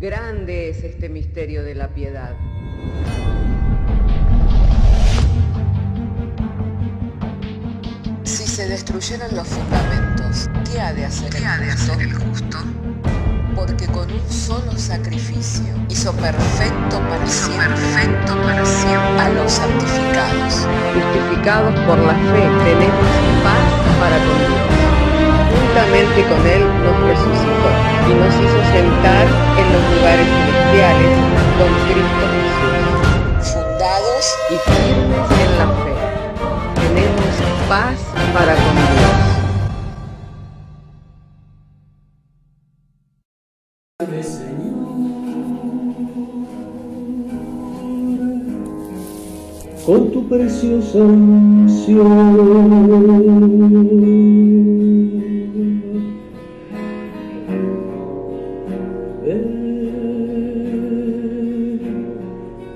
Grande es este misterio de la piedad. Si se destruyeran los fundamentos, ¿qué ha de hacer el justo? Porque con un solo sacrificio hizo perfecto para siempre a los santificados. Justificados por la fe, tenemos paz para con Dios. Juntamente con Él nos resucitó y nos hizo sentar en los lugares celestiales con Cristo Jesús. Fundados Y firmes en la fe, tenemos paz para con Dios. Con tu preciosa unción,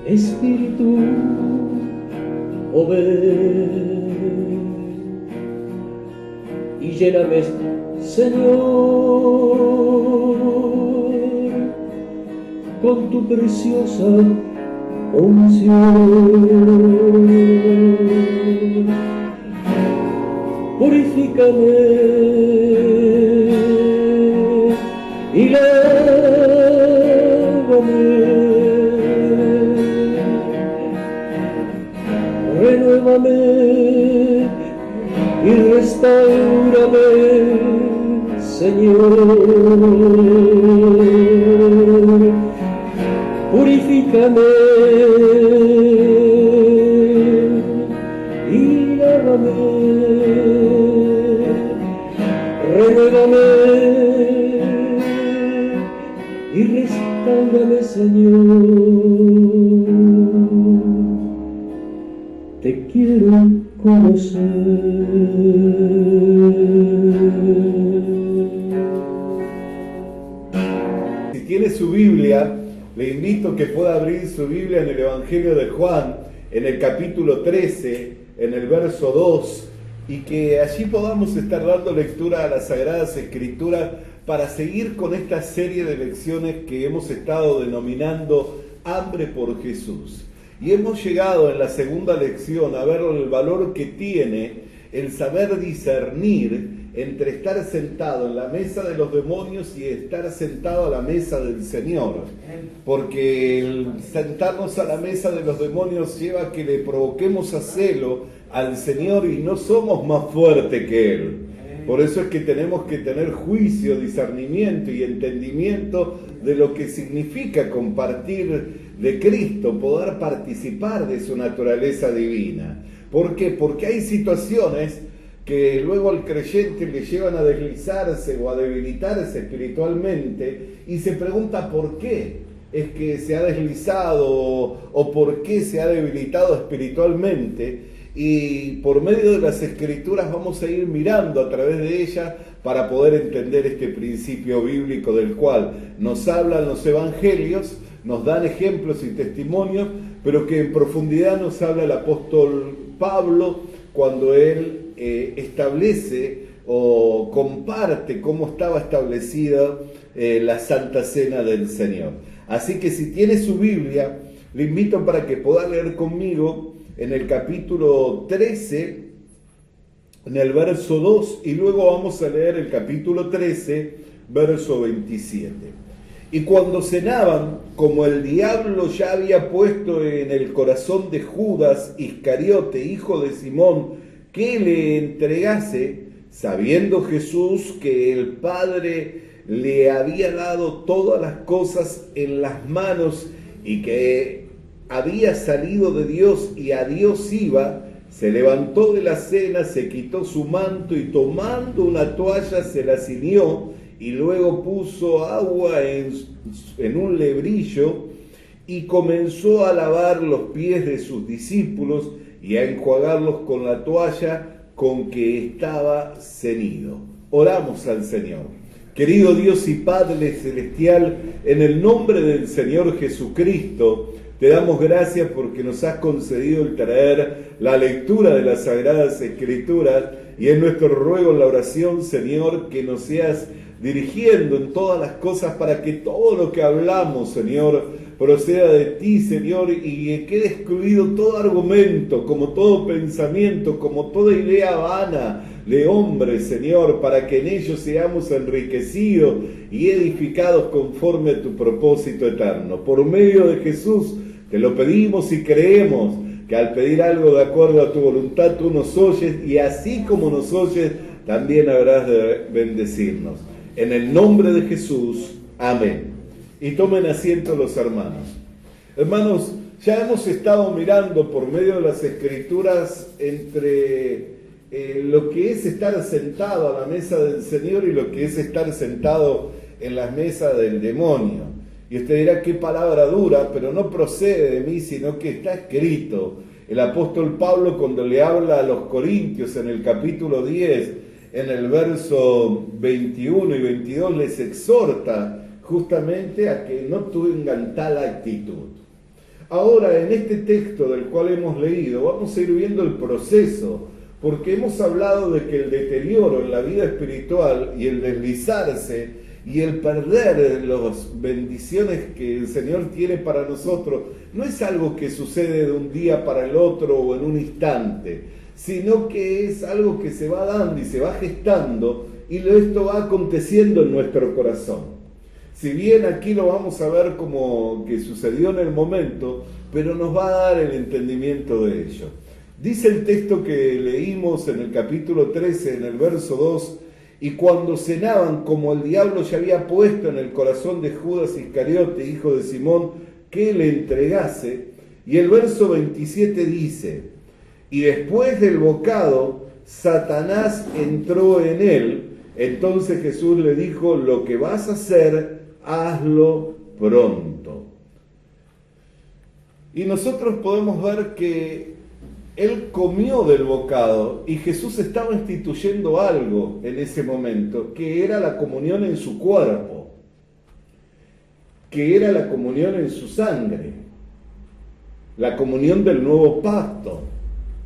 Espíritu, ven y lléname, Señor, con tu preciosa unción. Purifícame y lávame, renuévame y restaurame, Señor. Purifícame y lávame, renuévame y restáurame, Señor. Te quiero conocer. Si tiene su Biblia, le invito a que pueda abrir su Biblia en el Evangelio de Juan, en el capítulo 13, en el verso 2, y que allí podamos estar dando lectura a las Sagradas Escrituras para seguir con esta serie de lecciones que hemos estado denominando Hambre por Jesús. Y hemos llegado en la segunda lección a ver el valor que tiene el saber discernir entre estar sentado en la mesa de los demonios y estar sentado a la mesa del Señor. Porque el sentarnos a la mesa de los demonios lleva a que le provoquemos a celo al Señor y no somos más fuertes que Él. Por eso es que tenemos que tener juicio, discernimiento y entendimiento de lo que significa compartir de Cristo, poder participar de su naturaleza divina. ¿Por qué? Porque hay situaciones que luego al creyente le llevan a deslizarse o a debilitarse espiritualmente y se pregunta por qué es que se ha deslizado o por qué se ha debilitado espiritualmente, y por medio de las Escrituras vamos a ir mirando a través de ellas para poder entender este principio bíblico del cual nos hablan los evangelios, nos dan ejemplos y testimonios, pero que en profundidad nos habla el apóstol Pablo cuando él establece o comparte cómo estaba establecida la Santa Cena del Señor. Así que si tiene su Biblia, le invito para que pueda leer conmigo en el capítulo 13, en el verso 2, y luego vamos a leer el capítulo 13, verso 27. Y cuando cenaban, como el diablo ya había puesto en el corazón de Judas Iscariote, hijo de Simón, que le entregase, sabiendo Jesús que el Padre le había dado todas las cosas en las manos y que había salido de Dios y a Dios iba, se levantó de la cena, se quitó su manto y tomando una toalla se la ciñó y luego puso agua en un lebrillo y comenzó a lavar los pies de sus discípulos y a enjuagarlos con la toalla con que estaba ceñido. Oramos al Señor. Querido Dios y Padre Celestial, en el nombre del Señor Jesucristo, te damos gracias porque nos has concedido el traer la lectura de las Sagradas Escrituras Y es nuestro ruego en la oración, Señor, que nos seas dirigiendo en todas las cosas para que todo lo que hablamos, Señor, proceda de ti, Señor, y quede excluido todo argumento, como todo pensamiento, como toda idea vana de hombre, Señor, para que en ellos seamos enriquecidos y edificados conforme a tu propósito eterno. Por medio de Jesús te lo pedimos y creemos que al pedir algo de acuerdo a tu voluntad tú nos oyes, y así como nos oyes también habrás de bendecirnos. En el nombre de Jesús, amén. Y tomen asiento los hermanos. Hermanos, ya hemos estado mirando por medio de las Escrituras entre lo que es estar sentado a la mesa del Señor y lo que es estar sentado en la mesa del demonio. Y usted dirá, qué palabra dura, pero no procede de mí, sino que está escrito. El apóstol Pablo, cuando le habla a los Corintios en el capítulo 10, en el verso 21 y 22, les exhorta justamente a que no tengan tal actitud. Ahora, en este texto del cual hemos leído, vamos a ir viendo el proceso, porque hemos hablado de que el deterioro en la vida espiritual y el deslizarse y el perder las bendiciones que el Señor tiene para nosotros no es algo que sucede de un día para el otro o en un instante, sino que es algo que se va dando y se va gestando, y esto va aconteciendo en nuestro corazón. Si bien aquí lo vamos a ver como que sucedió en el momento, pero nos va a dar el entendimiento de ello. Dice el texto que leímos en el capítulo 13, en el verso 2, y cuando cenaban, como el diablo ya había puesto en el corazón de Judas Iscariote, hijo de Simón, que le entregase, y el verso 27 dice, y después del bocado, Satanás entró en él. Entonces Jesús le dijo, lo que vas a hacer, hazlo pronto. Y nosotros podemos ver que él comió del bocado y Jesús estaba instituyendo algo en ese momento, que era la comunión en su cuerpo, que era la comunión en su sangre, la comunión del nuevo pacto,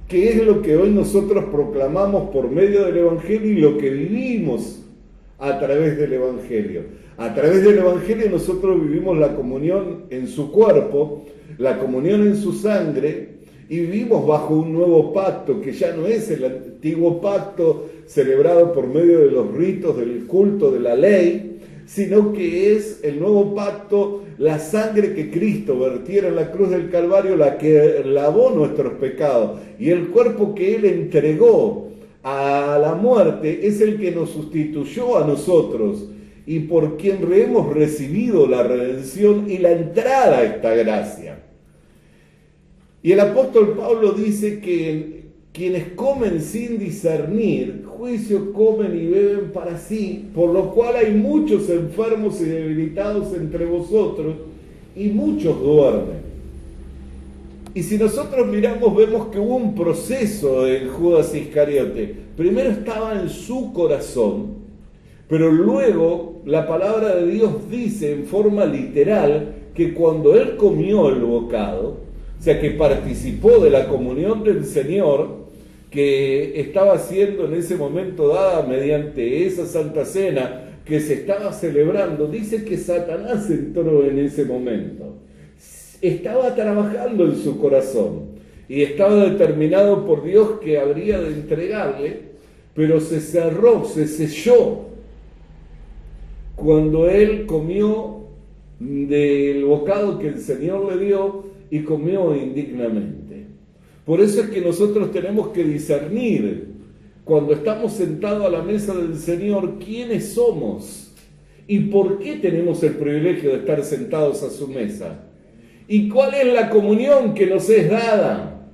que es lo que hoy nosotros proclamamos por medio del Evangelio y lo que vivimos a través del Evangelio. A través del Evangelio nosotros vivimos la comunión en su cuerpo, la comunión en su sangre, y vivimos bajo un nuevo pacto que ya no es el antiguo pacto celebrado por medio de los ritos del culto de la ley, sino que es el nuevo pacto, la sangre que Cristo vertiera en la cruz del Calvario, la que lavó nuestros pecados, y el cuerpo que Él entregó a la muerte es el que nos sustituyó a nosotros, y por quien hemos recibido la redención y la entrada a esta gracia. Y el apóstol Pablo dice que quienes comen sin discernir, juicio comen y beben para sí, por lo cual hay muchos enfermos y debilitados entre vosotros, y muchos duermen. Y si nosotros miramos, vemos que hubo un proceso en Judas Iscariote. Primero estaba en su corazón, pero luego la palabra de Dios dice en forma literal que cuando él comió el bocado, o sea que participó de la comunión del Señor, que estaba siendo en ese momento dada mediante esa Santa Cena que se estaba celebrando, dice que Satanás entró en ese momento. Estaba trabajando en su corazón y estaba determinado por Dios que habría de entregarle, pero se cerró, se selló cuando él comió del bocado que el Señor le dio y comió indignamente. Por eso es que nosotros tenemos que discernir cuando estamos sentados a la mesa del Señor quiénes somos y por qué tenemos el privilegio de estar sentados a su mesa y cuál es la comunión que nos es dada.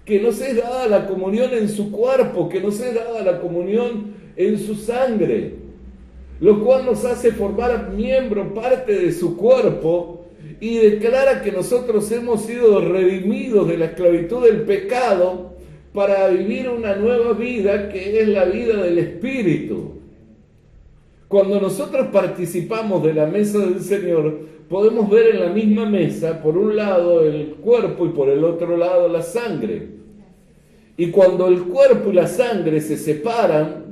Que nos es dada la comunión en su cuerpo, que nos es dada la comunión en su sangre, lo cual nos hace formar miembro, parte de su cuerpo, y declara que nosotros hemos sido redimidos de la esclavitud del pecado para vivir una nueva vida que es la vida del Espíritu. Cuando nosotros participamos de la mesa del Señor, podemos ver en la misma mesa, por un lado el cuerpo y por el otro lado la sangre. Y cuando el cuerpo y la sangre se separan,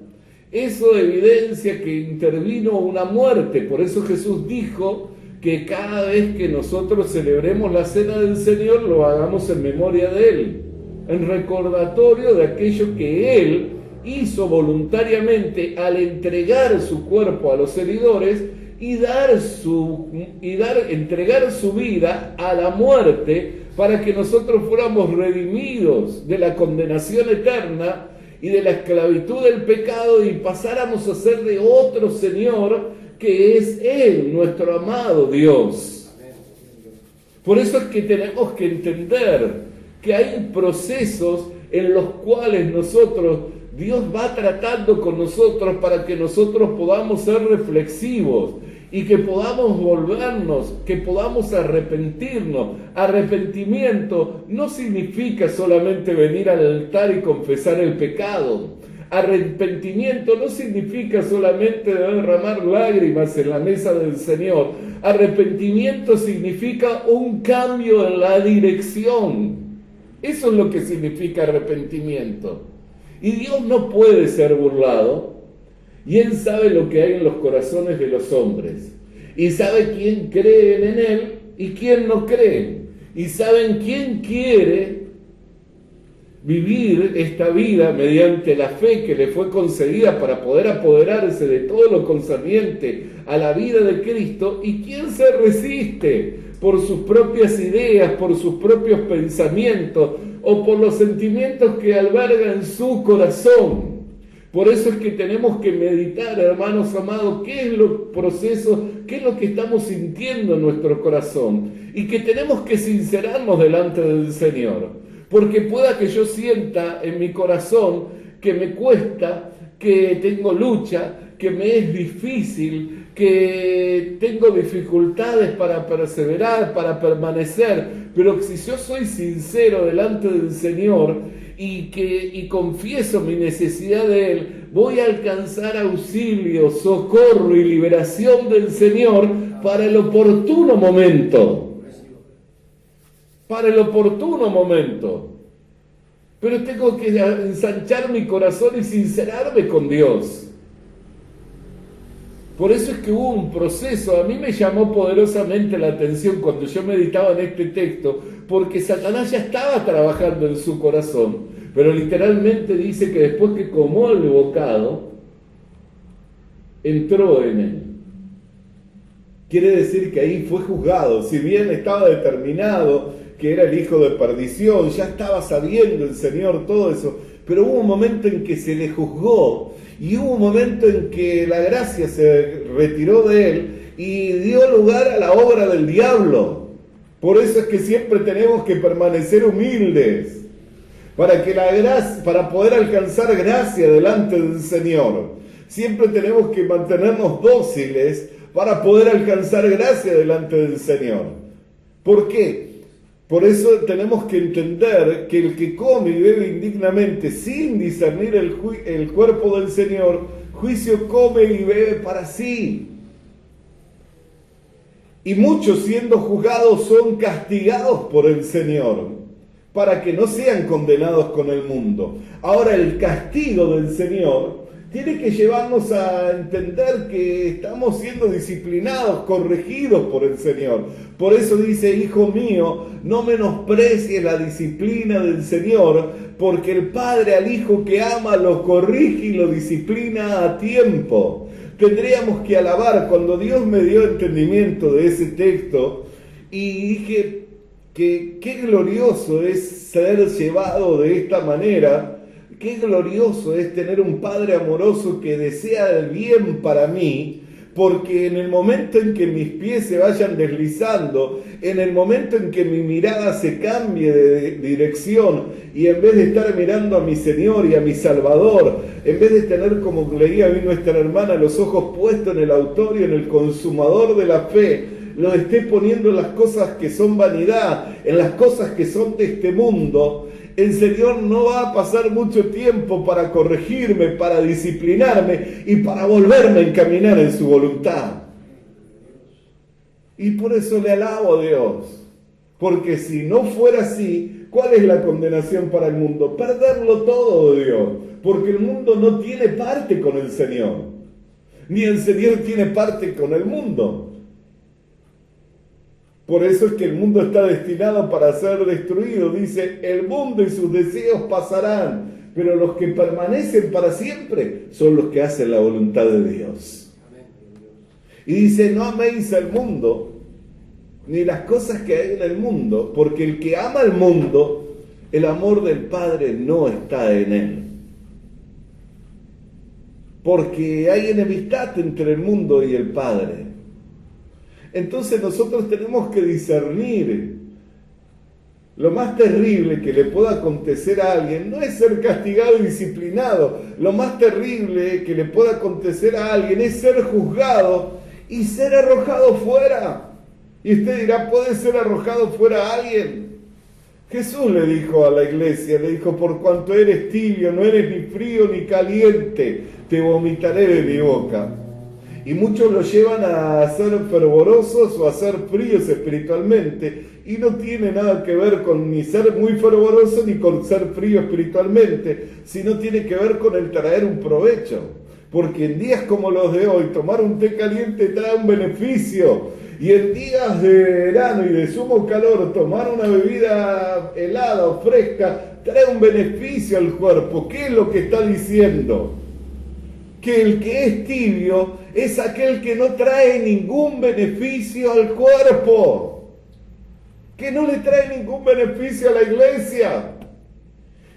eso evidencia que intervino una muerte. Por eso Jesús dijo que cada vez que nosotros celebremos la cena del Señor, lo hagamos en memoria de Él, en recordatorio de aquello que Él hizo voluntariamente al entregar su cuerpo a los seguidores y entregar su vida a la muerte para que nosotros fuéramos redimidos de la condenación eterna y de la esclavitud del pecado y pasáramos a ser de otro Señor que es Él, nuestro amado Dios. Por eso es que tenemos que entender que hay procesos en los cuales Dios va tratando con nosotros para que nosotros podamos ser reflexivos y que podamos volvernos, que podamos arrepentirnos. Arrepentimiento no significa solamente venir al altar y confesar el pecado. Arrepentimiento no significa solamente derramar lágrimas en la mesa del Señor. Arrepentimiento significa un cambio en la dirección. Eso es lo que significa arrepentimiento. Y Dios no puede ser burlado. Y Él sabe lo que hay en los corazones de los hombres. Y sabe quién cree en Él y quién no cree. Y saben quién quiere vivir esta vida mediante la fe que le fue concedida para poder apoderarse de todo lo concerniente a la vida de Cristo, y quién se resiste por sus propias ideas, por sus propios pensamientos o por los sentimientos que alberga en su corazón. Por eso es que tenemos que meditar, hermanos amados, qué es qué es lo que estamos sintiendo en nuestro corazón, y que tenemos que sincerarnos delante del Señor. Porque pueda que yo sienta en mi corazón que me cuesta, que tengo lucha, que me es difícil, que tengo dificultades para perseverar, para permanecer, pero si yo soy sincero delante del Señor y confieso mi necesidad de Él, voy a alcanzar auxilio, socorro y liberación del Señor para el oportuno momento. Para el oportuno momento. Pero tengo que ensanchar mi corazón y sincerarme con Dios. Por eso es que hubo un proceso. A mí me llamó poderosamente la atención cuando yo meditaba en este texto, porque Satanás ya estaba trabajando en su corazón, pero literalmente dice que después que comió el bocado, entró en él. Quiere decir que ahí fue juzgado. Si bien estaba determinado que era el hijo de perdición, ya estaba sabiendo el Señor todo eso, pero hubo un momento en que se le juzgó, y hubo un momento en que la gracia se retiró de él y dio lugar a la obra del diablo. Por eso es que siempre tenemos que permanecer humildes, para poder alcanzar gracia delante del Señor. Siempre tenemos que mantenernos dóciles para poder alcanzar gracia delante del Señor. ¿Por qué? Por eso tenemos que entender que el que come y bebe indignamente sin discernir el cuerpo del Señor, juicio come y bebe para sí. Y muchos, siendo juzgados, son castigados por el Señor, para que no sean condenados con el mundo. Ahora, el castigo del Señor tiene que llevarnos a entender que estamos siendo disciplinados, corregidos por el Señor. Por eso dice: hijo mío, no menosprecies la disciplina del Señor, porque el Padre al Hijo que ama lo corrige y lo disciplina a tiempo. Tendríamos que alabar. Cuando Dios me dio entendimiento de ese texto, y dije que qué glorioso es ser llevado de esta manera. Qué glorioso es tener un Padre amoroso que desea el bien para mí, porque en el momento en que mis pies se vayan deslizando, en el momento en que mi mirada se cambie de dirección, y en vez de estar mirando a mi Señor y a mi Salvador, en vez de tener, como leía bien nuestra hermana, los ojos puestos en el autor y en el consumador de la fe, lo esté poniendo en las cosas que son vanidad, en las cosas que son de este mundo, el Señor no va a pasar mucho tiempo para corregirme, para disciplinarme y para volverme a encaminar en su voluntad. Y por eso le alabo a Dios, porque si no fuera así, ¿Cuál es la condenación para el mundo? Perderlo todo, Dios, porque el mundo no tiene parte con el Señor, ni el Señor tiene parte con el mundo. Por eso es que el mundo está destinado para ser destruido. Dice, el mundo y sus deseos pasarán, pero los que permanecen para siempre son los que hacen la voluntad de Dios. Y dice, no améis al mundo, ni las cosas que hay en el mundo, porque el que ama al mundo, el amor del Padre no está en él. Porque hay enemistad entre el mundo y el Padre. Entonces nosotros tenemos que discernir. Lo más terrible que le pueda acontecer a alguien no es ser castigado y disciplinado. Lo más terrible que le pueda acontecer a alguien es ser juzgado y ser arrojado fuera. Y usted dirá, ¿puede ser arrojado fuera a alguien? Jesús le dijo a la iglesia, le dijo, por cuanto eres tibio, no eres ni frío ni caliente, te vomitaré de mi boca. Y muchos lo llevan a ser fervorosos o a ser fríos espiritualmente, y no tiene nada que ver con ni ser muy fervoroso ni con ser frío espiritualmente, sino tiene que ver con el traer un provecho. Porque en días como los de hoy, tomar un té caliente trae un beneficio. Y en días de verano y de sumo calor, tomar una bebida helada o fresca trae un beneficio al cuerpo. ¿Qué es lo que está diciendo? Que el que es tibio es aquel que no trae ningún beneficio al cuerpo, que no le trae ningún beneficio a la iglesia.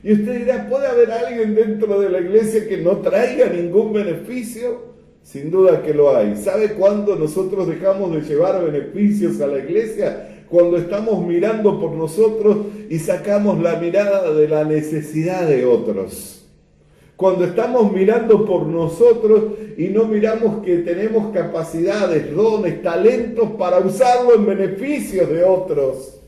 Y usted dirá, ¿puede haber alguien dentro de la iglesia que no traiga ningún beneficio? Sin duda que lo hay. ¿Sabe cuándo nosotros dejamos de llevar beneficios a la iglesia? Cuando estamos mirando por nosotros y sacamos la mirada de la necesidad de otros. Cuando estamos mirando por nosotros y no miramos que tenemos capacidades, dones, talentos para usarlo en beneficio de otros.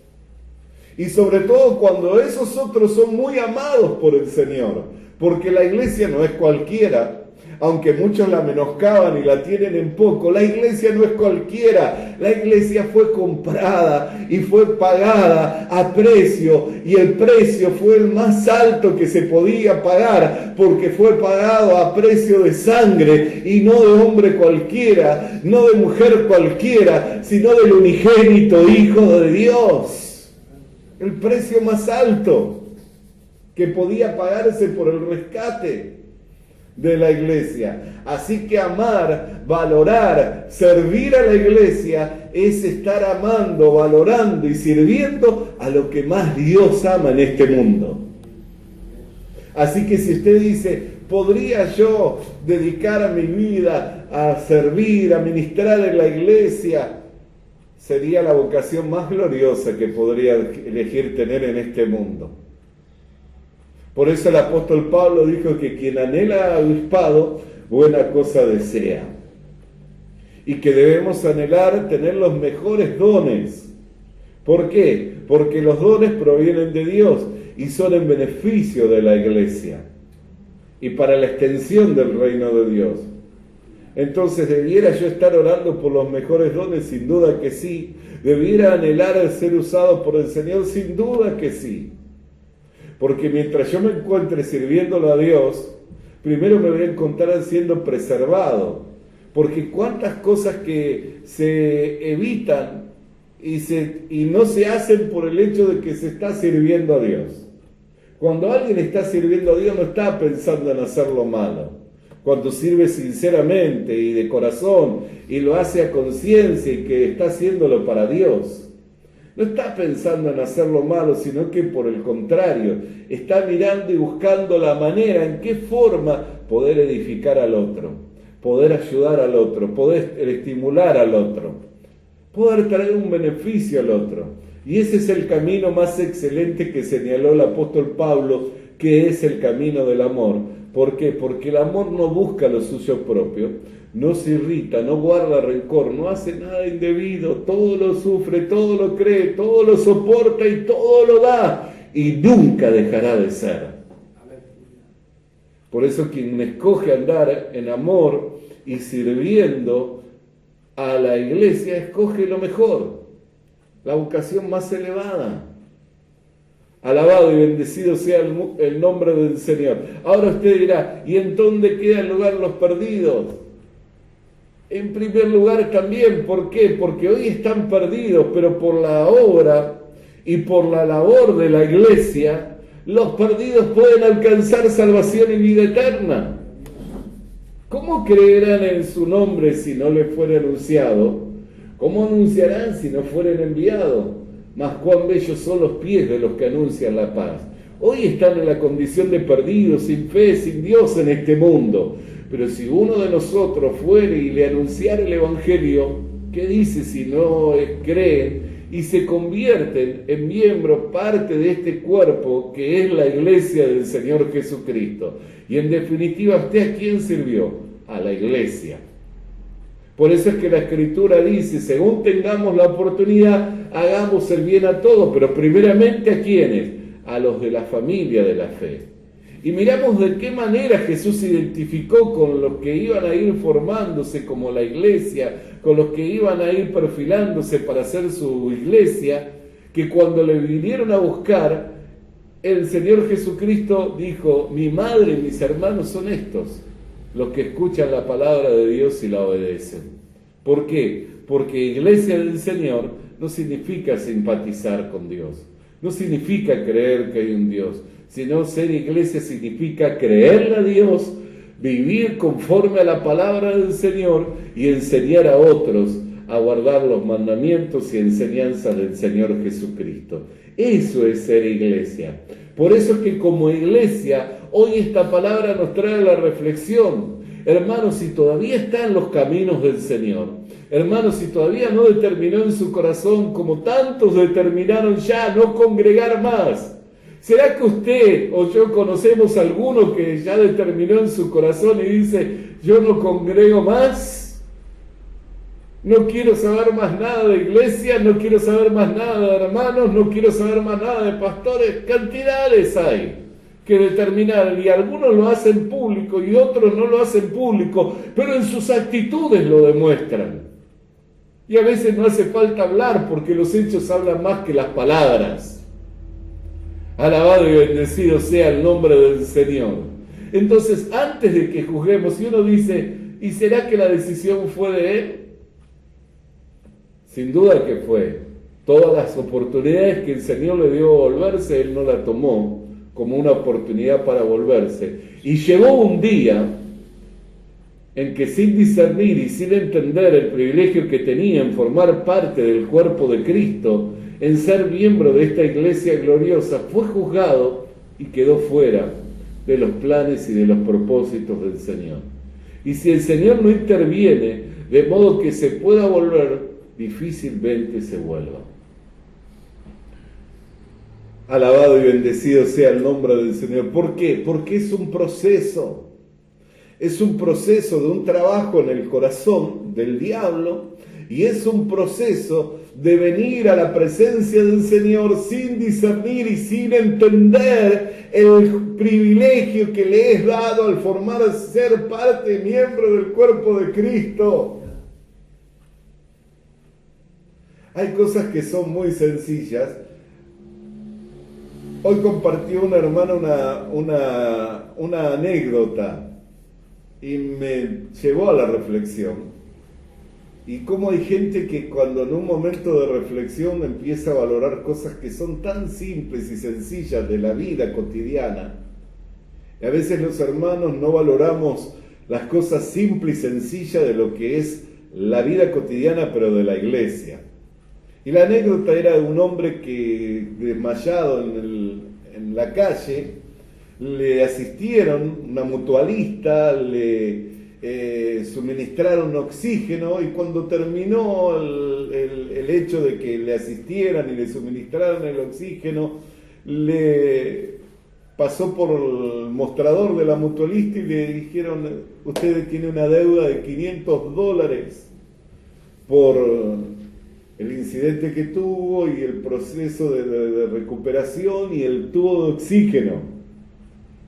Y sobre todo cuando esos otros son muy amados por el Señor. Porque la iglesia no es cualquiera. Aunque muchos la menoscaban y la tienen en poco, la iglesia no es cualquiera. La iglesia fue comprada y fue pagada a precio, y el precio fue el más alto que se podía pagar, porque fue pagado a precio de sangre, y no de hombre cualquiera, no de mujer cualquiera, sino del unigénito Hijo de Dios. El precio más alto que podía pagarse por el rescate de la iglesia. Así que amar, valorar, servir a la iglesia es estar amando, valorando y sirviendo a lo que más Dios ama en este mundo. Así que si usted dice, ¿podría yo dedicar mi vida a servir, a ministrar en la iglesia? Sería la vocación más gloriosa que podría elegir tener en este mundo. Por eso el apóstol Pablo dijo que quien anhela obispado, buena cosa desea. Y que debemos anhelar tener los mejores dones. ¿Por qué? Porque los dones provienen de Dios y son en beneficio de la iglesia y para la extensión del reino de Dios. Entonces, ¿debiera yo estar orando por los mejores dones? Sin duda que sí. ¿Debiera anhelar el ser usado por el Señor? Sin duda que sí. Porque mientras yo me encuentre sirviéndolo a Dios, primero me voy a encontrar siendo preservado. Porque cuántas cosas que se evitan y no se hacen por el hecho de que se está sirviendo a Dios. Cuando alguien está sirviendo a Dios no está pensando en hacer lo malo. Cuando sirve sinceramente y de corazón y lo hace a conciencia y que está haciéndolo para Dios. No está pensando en hacer lo malo, sino que por el contrario, está mirando y buscando la manera en qué forma poder edificar al otro, poder ayudar al otro, poder estimular al otro, poder traer un beneficio al otro. Y ese es el camino más excelente que señaló el apóstol Pablo, que es el camino del amor. ¿Por qué? Porque el amor no busca lo suyo propio, no se irrita, no guarda rencor, no hace nada indebido, todo lo sufre, todo lo cree, todo lo soporta y todo lo da, y nunca dejará de ser. Por eso quien escoge andar en amor y sirviendo a la iglesia, escoge lo mejor, la vocación más elevada. Alabado y bendecido sea el nombre del Señor. Ahora usted dirá, ¿y en dónde queda el lugar los perdidos? En primer lugar también, ¿por qué? Porque hoy están perdidos, pero por la obra y por la labor de la iglesia, los perdidos pueden alcanzar salvación y vida eterna. ¿Cómo creerán en su nombre si no les fuera anunciado? ¿Cómo anunciarán si no fueren enviados? Mas cuán bellos son los pies de los que anuncian la paz. Hoy están en la condición de perdidos, sin fe, sin Dios en este mundo. Pero si uno de nosotros fuere y le anunciara el Evangelio, ¿qué dice si no creen y se convierten en miembros, parte de este cuerpo que es la iglesia del Señor Jesucristo? Y en definitiva, ¿usted a quién sirvió? A la iglesia. Por eso es que la Escritura dice, según tengamos la oportunidad, hagamos el bien a todos, pero primeramente ¿a quiénes? A los de la familia de la fe. Y miramos de qué manera Jesús se identificó con los que iban a ir formándose como la iglesia, con los que iban a ir perfilándose para hacer su iglesia, que cuando le vinieron a buscar, el Señor Jesucristo dijo, mi madre y mis hermanos son estos, los que escuchan la palabra de Dios y la obedecen. ¿Por qué? Porque iglesia del Señor no significa simpatizar con Dios, no significa creer que hay un Dios, sino ser iglesia significa creerle a Dios, vivir conforme a la palabra del Señor y enseñar a otros a guardar los mandamientos y enseñanzas del Señor Jesucristo. Eso es ser iglesia. Por eso es que como iglesia, hoy esta palabra nos trae la reflexión. Hermanos, si todavía está en los caminos del Señor, hermanos, si todavía no determinó en su corazón, como tantos determinaron ya, no congregar más, ¿será que usted o yo conocemos a alguno que ya determinó en su corazón y dice, yo no congrego más? No quiero saber más nada de iglesia, no quiero saber más nada de hermanos, no quiero saber más nada de pastores. Cantidades hay que determinar, y algunos lo hacen público y otros no lo hacen público, pero en sus actitudes lo demuestran. Y a veces no hace falta hablar porque los hechos hablan más que las palabras. Alabado y bendecido sea el nombre del Señor. Entonces, antes de que juzguemos, si uno dice, ¿y será que la decisión fue de él? Sin duda que fue. Todas las oportunidades que el Señor le dio a volverse, él no la tomó como una oportunidad para volverse. Y llegó un día en que sin discernir y sin entender el privilegio que tenía en formar parte del cuerpo de Cristo, en ser miembro de esta iglesia gloriosa, fue juzgado y quedó fuera de los planes y de los propósitos del Señor. Y si el Señor no interviene de modo que se pueda volver, difícilmente se vuelva. Alabado y bendecido sea el nombre del Señor. ¿Por qué? Porque es un proceso. Es un proceso de un trabajo en el corazón del diablo y es un proceso de venir a la presencia del Señor sin discernir y sin entender el privilegio que le es dado al formar ser parte, miembro del cuerpo de Cristo. Hay cosas que son muy sencillas. Hoy compartió una hermana una anécdota y me llevó a la reflexión. Y cómo hay gente que cuando en un momento de reflexión empieza a valorar cosas que son tan simples y sencillas de la vida cotidiana. Y a veces los hermanos no valoramos las cosas simples y sencillas de lo que es la vida cotidiana, pero de la iglesia. Y la anécdota era de un hombre que, desmayado en la calle, le asistieron, una mutualista, le suministraron oxígeno, y cuando terminó el hecho de que le asistieran y le suministraran el oxígeno, le pasó por el mostrador de la mutualista y le dijeron, usted tiene una deuda de $500 por el incidente que tuvo y el proceso de recuperación y el tubo de oxígeno.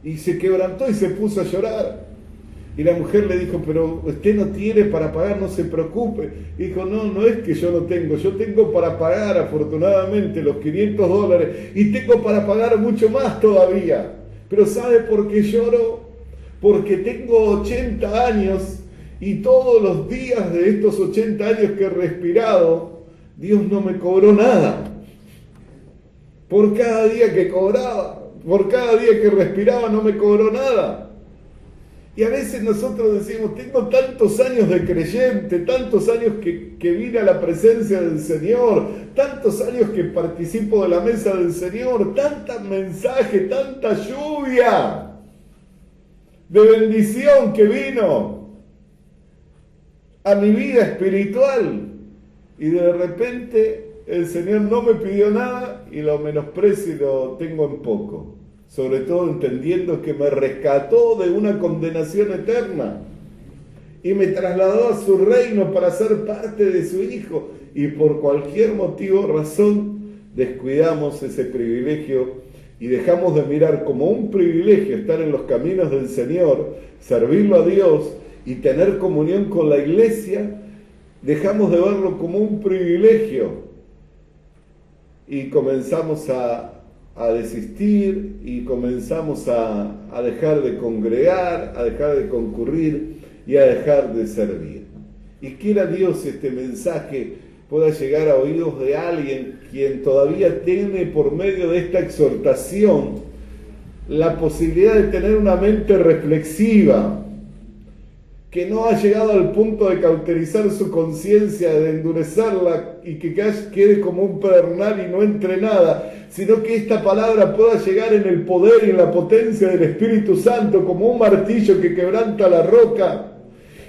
Y se quebrantó y se puso a llorar. Y la mujer le dijo, pero usted no tiene para pagar, no se preocupe. Y dijo, no es que yo no tengo, yo tengo para pagar afortunadamente los $500 y tengo para pagar mucho más todavía. Pero ¿sabe por qué lloro? Porque tengo 80 años y todos los días de estos 80 años que he respirado, Dios no me cobró nada. Por cada día que cobraba, por cada día que respiraba no me cobró nada. Y a veces nosotros decimos, tengo tantos años de creyente, tantos años que vine a la presencia del Señor, tantos años que participo de la mesa del Señor, tantos mensajes, tanta lluvia de bendición que vino a mi vida espiritual. Y de repente el Señor no me pidió nada y lo menosprecio y lo tengo en poco. Sobre todo entendiendo que me rescató de una condenación eterna y me trasladó a su reino para ser parte de su Hijo. Y por cualquier motivo o razón descuidamos ese privilegio y dejamos de mirar como un privilegio estar en los caminos del Señor, servirlo a Dios y tener comunión con la iglesia. Dejamos de verlo como un privilegio y comenzamos a desistir y comenzamos a dejar de congregar, a dejar de concurrir y a dejar de servir. Y quiera Dios este mensaje pueda llegar a oídos de alguien quien todavía tiene por medio de esta exhortación la posibilidad de tener una mente reflexiva, que no ha llegado al punto de cauterizar su conciencia, de endurecerla y que quede como un pedernal y no entre nada, sino que esta palabra pueda llegar en el poder y en la potencia del Espíritu Santo como un martillo que quebranta la roca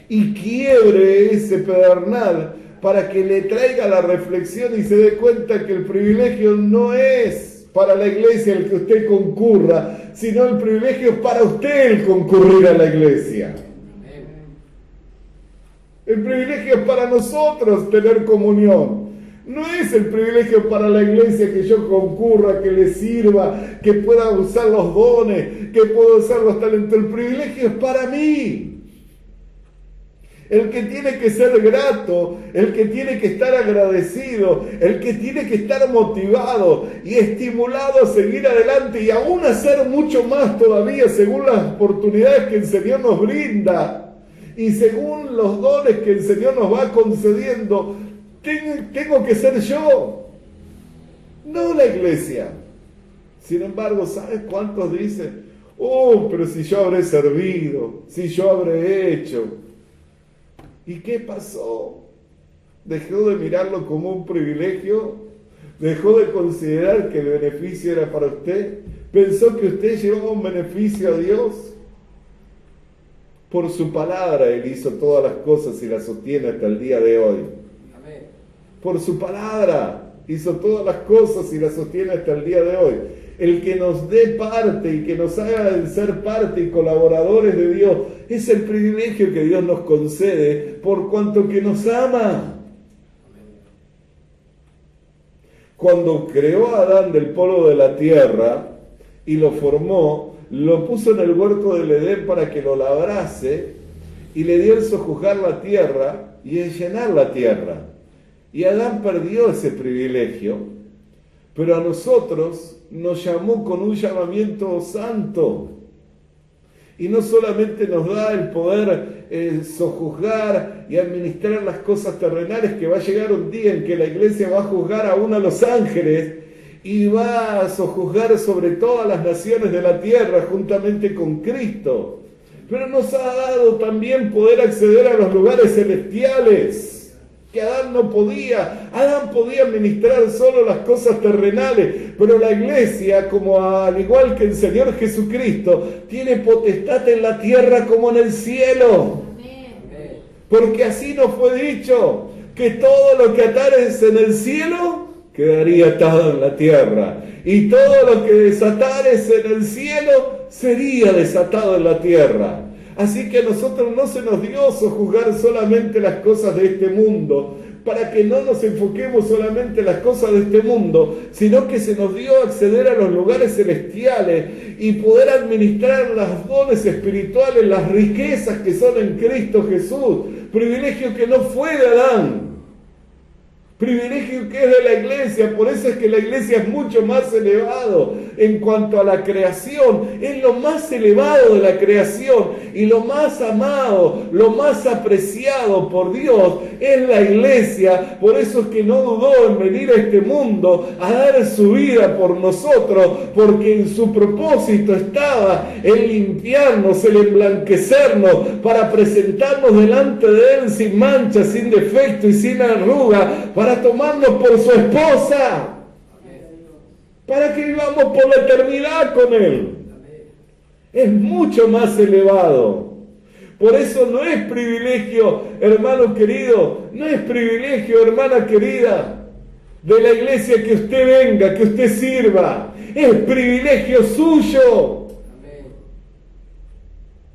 y quiebre ese pedernal para que le traiga la reflexión y se dé cuenta que el privilegio no es para la iglesia el que usted concurra, sino el privilegio es para usted el concurrir a la iglesia. El privilegio es para nosotros tener comunión. No es el privilegio para la iglesia que yo concurra, que le sirva, que pueda usar los dones, que pueda usar los talentos. El privilegio es para mí. El que tiene que ser grato, el que tiene que estar agradecido, el que tiene que estar motivado y estimulado a seguir adelante y aún hacer mucho más todavía según las oportunidades que el Señor nos brinda. Y según los dones que el Señor nos va concediendo, tengo que ser yo, no la iglesia. Sin embargo, ¿sabes cuántos dicen? Pero si yo habré servido, si yo habré hecho. ¿Y qué pasó? ¿Dejó de mirarlo como un privilegio? ¿Dejó de considerar que el beneficio era para usted? ¿Pensó que usted llevaba un beneficio a Dios? Por su palabra Él hizo todas las cosas y las sostiene hasta el día de hoy. Amén. Por su palabra hizo todas las cosas y las sostiene hasta el día de hoy. El que nos dé parte y que nos haga ser parte y colaboradores de Dios es el privilegio que Dios nos concede por cuanto que nos ama. Cuando creó a Adán del polvo de la tierra y lo formó, lo puso en el huerto del Edén para que lo labrase y le dio el sojuzgar la tierra y el llenar la tierra. Y Adán perdió ese privilegio, pero a nosotros nos llamó con un llamamiento santo. Y no solamente nos da el poder sojuzgar y administrar las cosas terrenales, que va a llegar un día en que la iglesia va a juzgar aún a los ángeles, y va a sojuzgar sobre todas las naciones de la tierra juntamente con Cristo. Pero nos ha dado también poder acceder a los lugares celestiales, que Adán no podía. Adán podía administrar solo las cosas terrenales, pero la iglesia, como al igual que el Señor Jesucristo, tiene potestad en la tierra como en el cielo. Porque así nos fue dicho, que todo lo que atares en el cielo quedaría atado en la tierra, y todo lo que desatares en el cielo sería desatado en la tierra. Así que a nosotros no se nos dio sojuzgar solamente las cosas de este mundo, para que no nos enfoquemos solamente en las cosas de este mundo, sino que se nos dio acceder a los lugares celestiales y poder administrar los dones espirituales, las riquezas que son en Cristo Jesús, privilegio que no fue de Adán, privilegio que es de la iglesia. Por eso es que la iglesia es mucho más elevado en cuanto a la creación, es lo más elevado de la creación y lo más amado, lo más apreciado por Dios es la iglesia. Por eso es que no dudó en venir a este mundo a dar su vida por nosotros, porque en su propósito estaba el limpiarnos, el emblanquecernos, para presentarnos delante de Él sin mancha, sin defecto y sin arruga, para tomarnos por su esposa, para que vivamos por la eternidad con Él. Es mucho más elevado. Por eso no es privilegio, hermano querido, no es privilegio, hermana querida, de la iglesia que usted venga, que usted sirva. Es privilegio suyo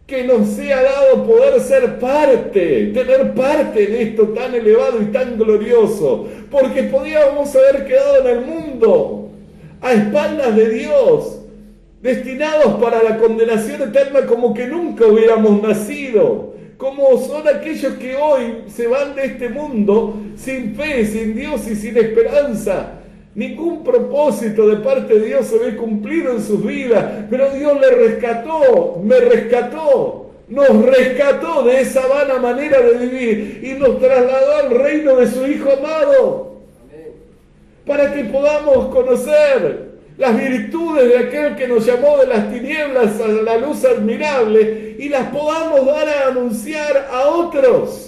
que nos sea dado poder ser parte, tener parte en esto tan elevado y tan glorioso, porque podíamos haber quedado en el mundo, a espaldas de Dios, destinados para la condenación eterna como que nunca hubiéramos nacido, como son aquellos que hoy se van de este mundo sin fe, sin Dios y sin esperanza. Ningún propósito de parte de Dios se ve cumplido en sus vidas, pero Dios le rescató, me rescató, nos rescató de esa vana manera de vivir y nos trasladó al reino de su Hijo amado, para que podamos conocer las virtudes de aquel que nos llamó de las tinieblas a la luz admirable y las podamos dar a anunciar a otros.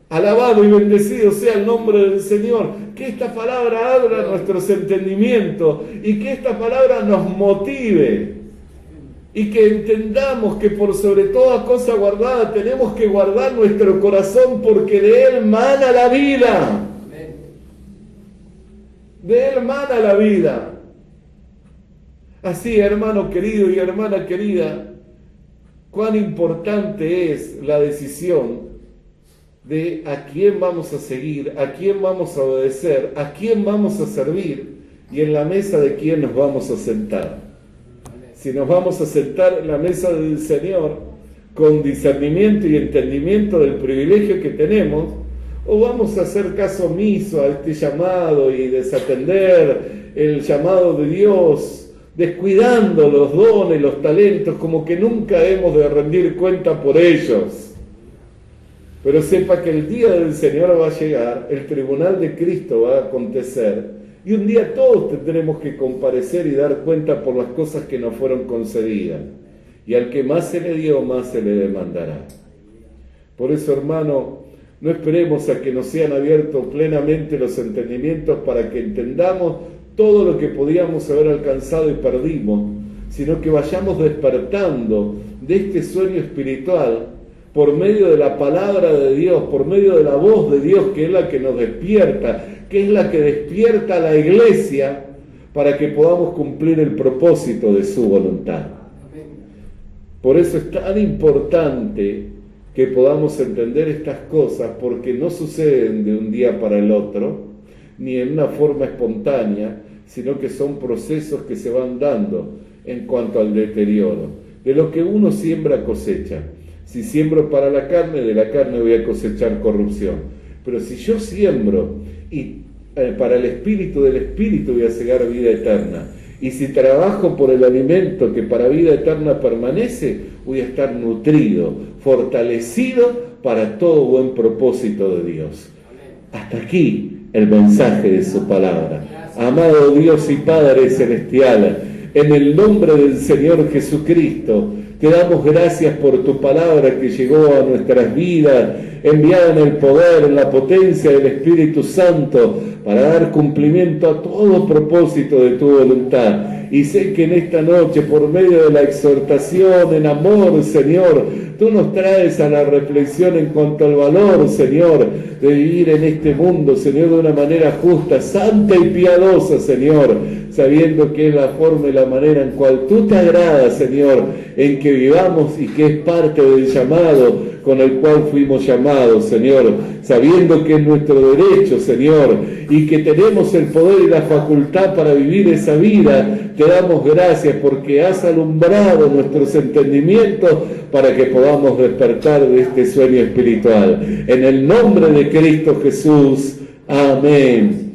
Alabado y bendecido sea el nombre del Señor. Que esta palabra abra nuestros entendimientos y que esta palabra nos motive y que entendamos que por sobre toda cosa guardada tenemos que guardar nuestro corazón, porque de él mana la vida. De él mana la vida. Así, hermano querido y hermana querida, cuán importante es la decisión de a quién vamos a seguir, a quién vamos a obedecer, a quién vamos a servir y en la mesa de quién nos vamos a sentar. Si nos vamos a sentar en la mesa del Señor con discernimiento y entendimiento del privilegio que tenemos, o vamos a hacer caso omiso a este llamado y desatender el llamado de Dios, descuidando los dones, los talentos, como que nunca hemos de rendir cuenta por ellos. Pero sepa que el día del Señor va a llegar, el tribunal de Cristo va a acontecer, y un día todos tendremos que comparecer y dar cuenta por las cosas que nos fueron concedidas. Y al que más se le dio, más se le demandará. Por eso, hermano, no esperemos a que nos sean abiertos plenamente los entendimientos para que entendamos todo lo que podíamos haber alcanzado y perdimos, sino que vayamos despertando de este sueño espiritual por medio de la palabra de Dios, por medio de la voz de Dios, que es la que nos despierta, que es la que despierta a la iglesia para que podamos cumplir el propósito de su voluntad. Por eso es tan importante que podamos entender estas cosas, porque no suceden de un día para el otro, ni en una forma espontánea, sino que son procesos que se van dando en cuanto al deterioro. De lo que uno siembra, cosecha. Si siembro para la carne, de la carne voy a cosechar corrupción. Pero si yo siembro y para el espíritu, del espíritu voy a cegar vida eterna. Y si trabajo por el alimento que para vida eterna permanece, voy a estar nutrido, fortalecido para todo buen propósito de Dios. Hasta aquí el mensaje de su palabra. Amado Dios y Padre Celestial, en el nombre del Señor Jesucristo, te damos gracias por tu palabra que llegó a nuestras vidas, enviada en el poder, en la potencia del Espíritu Santo, para dar cumplimiento a todo propósito de tu voluntad. Y sé que en esta noche, por medio de la exhortación en amor, Señor, tú nos traes a la reflexión en cuanto al valor, Señor, de vivir en este mundo, Señor, de una manera justa, santa y piadosa, Señor, sabiendo que es la forma y la manera en cual tú te agradas, Señor, en que vivamos y que es parte del llamado con el cual fuimos llamados, Señor, sabiendo que es nuestro derecho, Señor, y que tenemos el poder y la facultad para vivir esa vida. Te damos gracias porque has alumbrado nuestros entendimientos para que podamos despertar de este sueño espiritual. En el nombre de Cristo Jesús, amén.